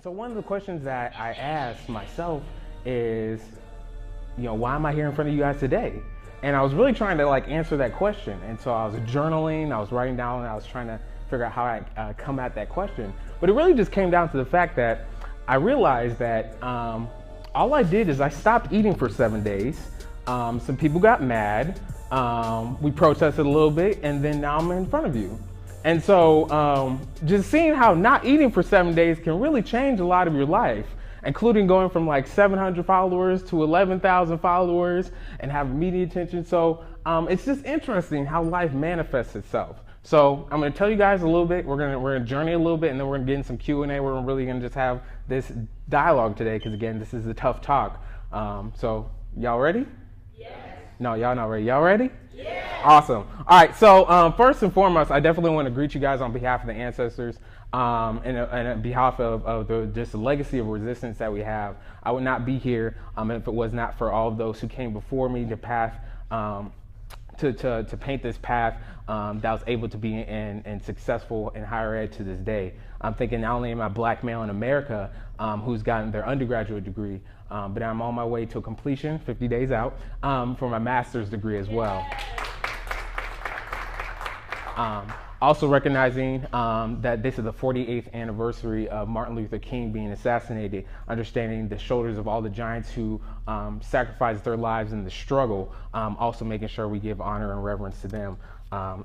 So one of the questions that I asked myself is, why am I here in front of you guys today? And I was really trying to answer that question. And so I was journaling, I was writing down, and I was trying to figure out how I come at that question. But it really just came down to the fact that I realized that all I did is I stopped eating for 7 days. Some people got mad. We protested a little bit, and then now I'm in front of you. And so just seeing how not eating for 7 days can really change a lot of your life, including going from 700 followers to 11,000 followers and having media attention. So it's just interesting how life manifests itself. So I'm going to tell you guys a little bit. We're going to journey a little bit, and then we're going to get in some Q&A. We're really going to just have this dialogue today because, again, this is the Tough Talk. So y'all ready? Yes. No, y'all not ready. Y'all ready? Yes. Awesome. All right. So first and foremost, I definitely want to greet you guys on behalf of the ancestors and on behalf of just the legacy of resistance that we have. I would not be here if it was not for all of those who came before me, the path to paint this path that was able to be and successful in higher ed to this day. I'm thinking not only am I a black male in America who's gotten their undergraduate degree, but I'm on my way to completion, 50 days out, for my master's degree as well. Also recognizing that this is the 48th anniversary of Martin Luther King being assassinated, understanding the shoulders of all the giants who sacrificed their lives in the struggle, also making sure we give honor and reverence to them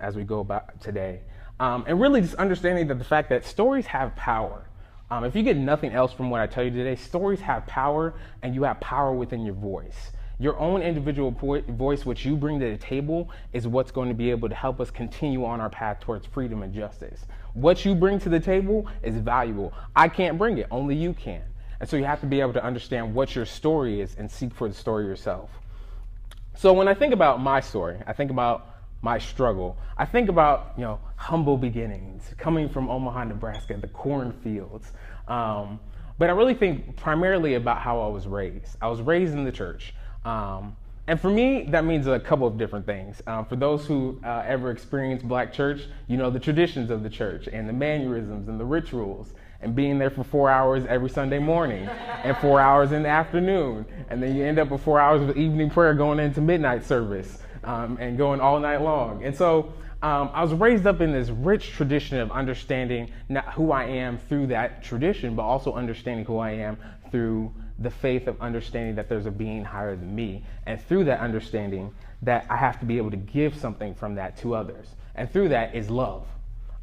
as we go about today. And really just understanding that the fact that stories have power. If you get nothing else from what I tell you today, stories have power, and you have power within your voice. Your own individual voice, which you bring to the table, is what's going to be able to help us continue on our path towards freedom and justice. What you bring to the table is valuable. I can't bring it, only you can. And so you have to be able to understand what your story is and seek for the story yourself. So when I think about my story, I think about my struggle. I think about, humble beginnings, coming from Omaha, Nebraska, the cornfields. But I really think primarily about how I was raised. I was raised in the church. And for me, that means a couple of different things. For those who ever experienced Black church, the traditions of the church and the mannerisms and the rituals and being there for 4 hours every Sunday morning and 4 hours in the afternoon. And then you end up with 4 hours of evening prayer going into midnight service and going all night long. And so I was raised up in this rich tradition of understanding not who I am through that tradition, but also understanding who I am through the faith of understanding that there's a being higher than me, and through that understanding that I have to be able to give something from that to others. And through that is love,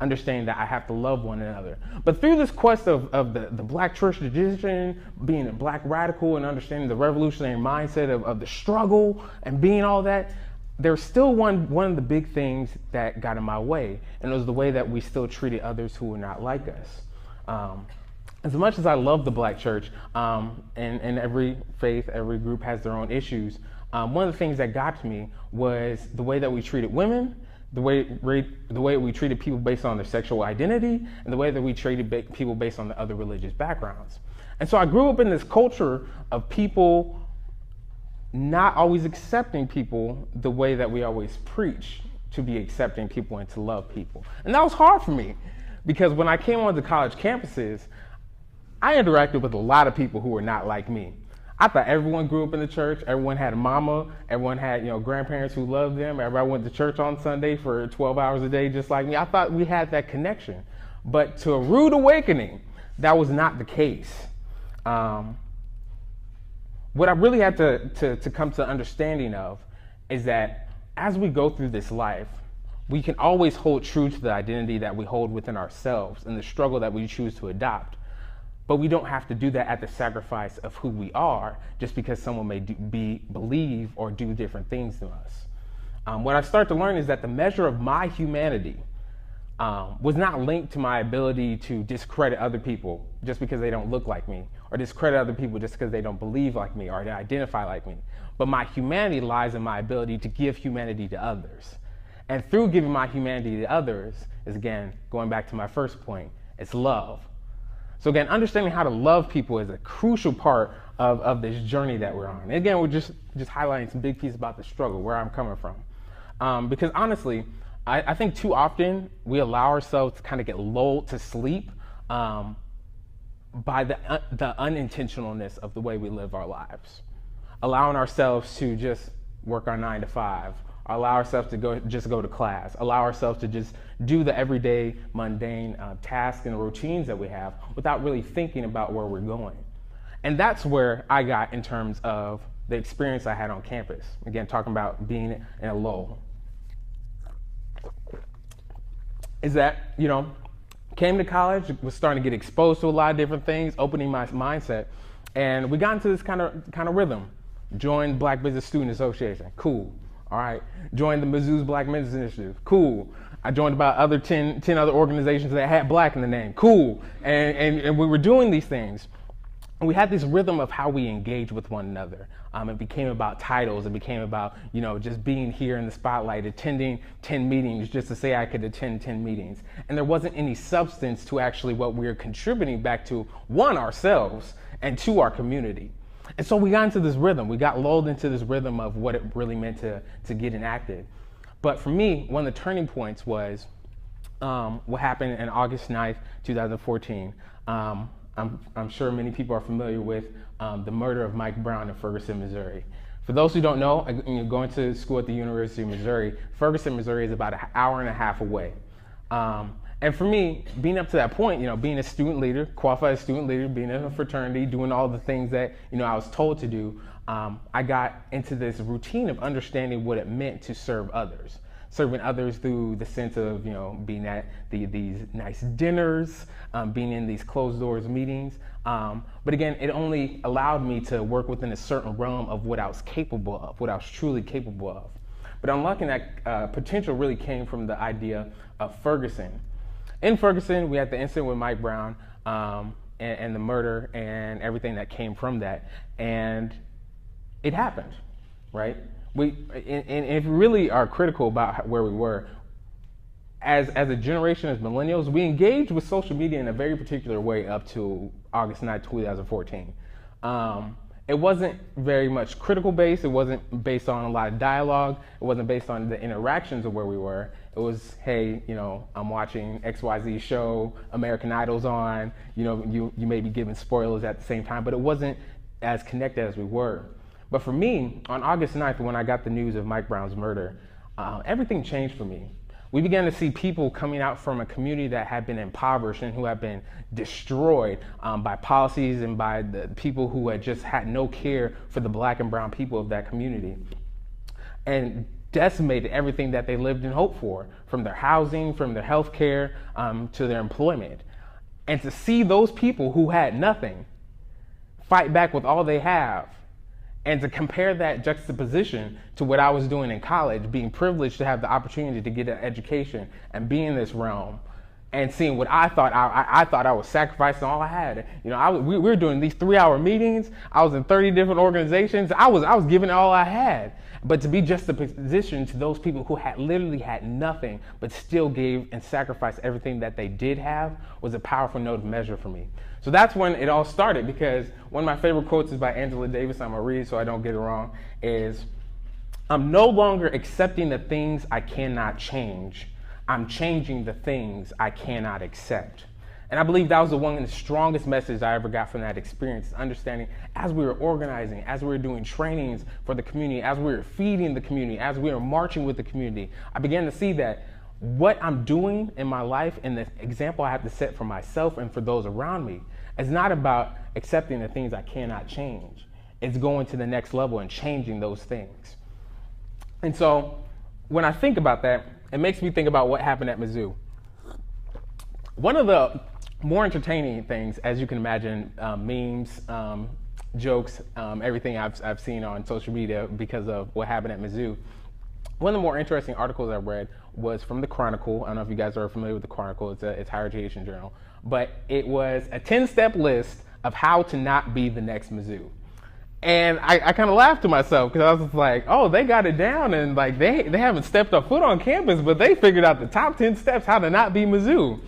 understanding that I have to love one another. But through this quest of the Black church tradition, being a Black radical and understanding the revolutionary mindset of the struggle and being all that, there's still one of the big things that got in my way, and it was the way that we still treated others who were not like us. As much as I love the Black church, and every faith, every group has their own issues, one of the things that got to me was the way that we treated women, the way we treated people based on their sexual identity, and the way that we treated people based on the other religious backgrounds. And so I grew up in this culture of people not always accepting people the way that we always preach to be accepting people and to love people. And that was hard for me, because when I came onto college campuses, I interacted with a lot of people who were not like me. I thought everyone grew up in the church, everyone had a mama, everyone had grandparents who loved them, everybody went to church on Sunday for 12 hours a day just like me. I thought we had that connection. But to a rude awakening, that was not the case. What I really had to come to understanding of is that as we go through this life, we can always hold true to the identity that we hold within ourselves and the struggle that we choose to adopt. But we don't have to do that at the sacrifice of who we are just because someone may believe or do different things to us. What I start to learn is that the measure of my humanity was not linked to my ability to discredit other people just because they don't look like me, or discredit other people just because they don't believe like me or they identify like me. But my humanity lies in my ability to give humanity to others. And through giving my humanity to others is, again, going back to my first point, it's love. So again, understanding how to love people is a crucial part of this journey that we're on. And again, we're just highlighting some big pieces about the struggle, where I'm coming from. Because honestly, I think too often we allow ourselves to kind of get lulled to sleep by the unintentionalness of the way we live our lives, allowing ourselves to just work our 9 to 5, allow ourselves to go to class, allow ourselves to just do the everyday mundane tasks and routines that we have without really thinking about where we're going. And that's where I got in terms of the experience I had on campus. Again, talking about being in a lull. Is that, came to college, was starting to get exposed to a lot of different things, opening my mindset, and we got into this kind of rhythm. Joined Black Business Student Association, cool. All right, joined the Mizzou's Black Men's Initiative, cool. I joined about 10 other organizations that had black in the name, cool. And we were doing these things. And we had this rhythm of how we engage with one another. It became about titles. It became about, just being here in the spotlight, attending 10 meetings just to say I could attend 10 meetings. And there wasn't any substance to actually what we were contributing back to, one, ourselves, and two, our community. And so we got into this rhythm. We got lulled into this rhythm of what it really meant to get enacted. But for me, one of the turning points was what happened on August 9th, 2014. I'm sure many people are familiar with the murder of Mike Brown in Ferguson, Missouri. For those who don't know, going to school at the University of Missouri, Ferguson, Missouri is about an hour and a half away. And for me, being up to that point, being a student leader, qualified student leader, being in a fraternity, doing all the things that, I was told to do, I got into this routine of understanding what it meant to serve others. Serving others through the sense of, being at these nice dinners, being in these closed doors meetings. But again, it only allowed me to work within a certain realm of what I was capable of, what I was truly capable of. But unlocking that potential really came from the idea of Ferguson. In Ferguson, we had the incident with Mike Brown and the murder and everything that came from that. And it happened, right? And if we really are critical about where we were, as a generation, as millennials, we engaged with social media in a very particular way up to August 9, 2014. It wasn't very much critical based. It wasn't based on a lot of dialogue. It wasn't based on the interactions of where we were. It was, hey, I'm watching XYZ show, American Idol's on, you may be giving spoilers at the same time, but it wasn't as connected as we were. But for me, on August 9th, when I got the news of Mike Brown's murder, everything changed for me. We began to see people coming out from a community that had been impoverished and who had been destroyed by policies and by the people who had just had no care for the black and brown people of that community, and decimated everything that they lived and hoped for, from their housing, from their health care, to their employment. And to see those people who had nothing fight back with all they have, and to compare that juxtaposition to what I was doing in college, being privileged to have the opportunity to get an education and be in this realm, and seeing what I thought I was sacrificing all I had. We were doing these 3-hour meetings. I was in 30 different organizations. I was giving all I had. But to be juxtaposition to those people who had literally had nothing, but still gave and sacrificed everything that they did have, was a powerful note of measure for me. So that's when it all started, because one of my favorite quotes is by Angela Davis. I'm gonna read so I don't get it wrong. Is, "I'm no longer accepting the things I cannot change. I'm changing the things I cannot accept." And I believe that was one of the strongest messages I ever got from that experience, understanding as we were organizing, as we were doing trainings for the community, as we were feeding the community, as we were marching with the community, I began to see that what I'm doing in my life and the example I have to set for myself and for those around me is not about accepting the things I cannot change. It's going to the next level and changing those things. And so when I think about that, it makes me think about what happened at Mizzou. One of the more entertaining things, as you can imagine, memes, jokes, everything I've seen on social media because of what happened at Mizzou. One of the more interesting articles I read was from the Chronicle. I don't know if you guys are familiar with the Chronicle. It's a higher education journal. But it was a 10-step list of how to not be the next Mizzou. And I kind of laughed to myself because I was just like, oh, they got it down, and like they haven't stepped a foot on campus, but they figured out the top 10 steps how to not be Mizzou.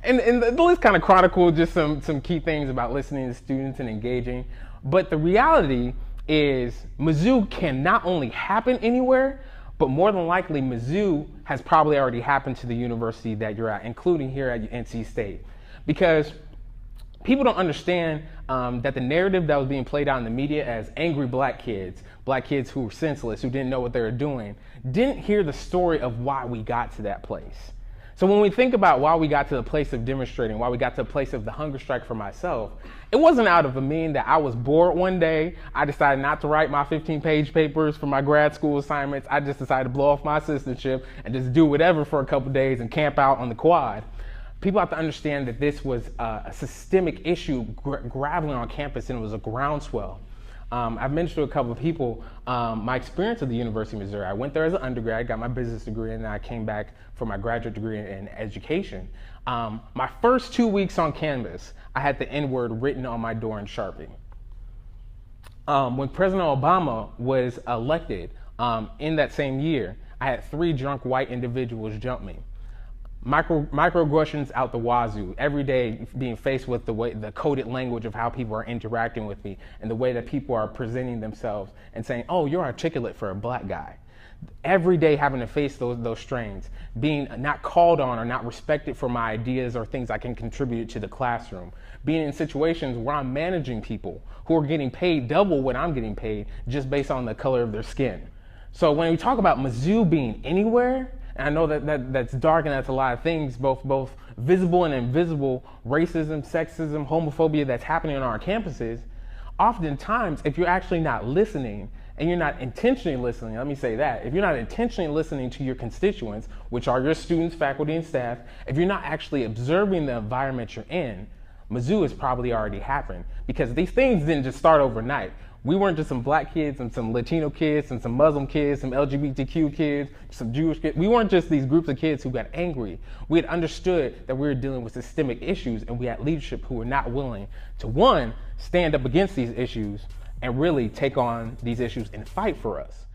And the list kind of chronicled just some key things about listening to students and engaging. But the reality is Mizzou can not only happen anywhere, but more than likely Mizzou has probably already happened to the university that you're at, including here at NC State. Because people don't understand that the narrative that was being played out in the media as angry black kids who were senseless, who didn't know what they were doing, didn't hear the story of why we got to that place. So when we think about why we got to the place of demonstrating, why we got to the place of the hunger strike for myself, it wasn't out of a mean that I was bored one day. I decided not to write my 15-page papers for my grad school assignments. I just decided to blow off my assistantship and just do whatever for a couple days and camp out on the quad. People have to understand that this was a systemic issue graveling on campus, and it was a groundswell. I've mentioned to a couple of people my experience at the University of Missouri. I went there as an undergrad, got my business degree, and then I came back for my graduate degree in education. My first 2 weeks on campus, I had the N-word written on my door in Sharpie. When President Obama was elected in that same year, I had 3 drunk white individuals jump me. Microaggressions out the wazoo, every day being faced with the coded language of how people are interacting with me and the way that people are presenting themselves and saying, oh, you're articulate for a black guy. Every day having to face those strains, being not called on or not respected for my ideas or things I can contribute to the classroom, being in situations where I'm managing people who are getting paid double what I'm getting paid just based on the color of their skin. So when we talk about Mizzou being anywhere, and I know that's dark and that's a lot of things, both visible and invisible racism, sexism, homophobia that's happening on our campuses. Oftentimes, if you're actually not listening and you're not intentionally listening, let me say that, if you're not intentionally listening to your constituents, which are your students, faculty, and staff, if you're not actually observing the environment you're in, Mizzou has probably already happened, because these things didn't just start overnight. We weren't just some black kids and some Latino kids and some Muslim kids, some LGBTQ kids, some Jewish kids. We weren't just these groups of kids who got angry. We had understood that we were dealing with systemic issues, and we had leadership who were not willing to, one, stand up against these issues and really take on these issues and fight for us.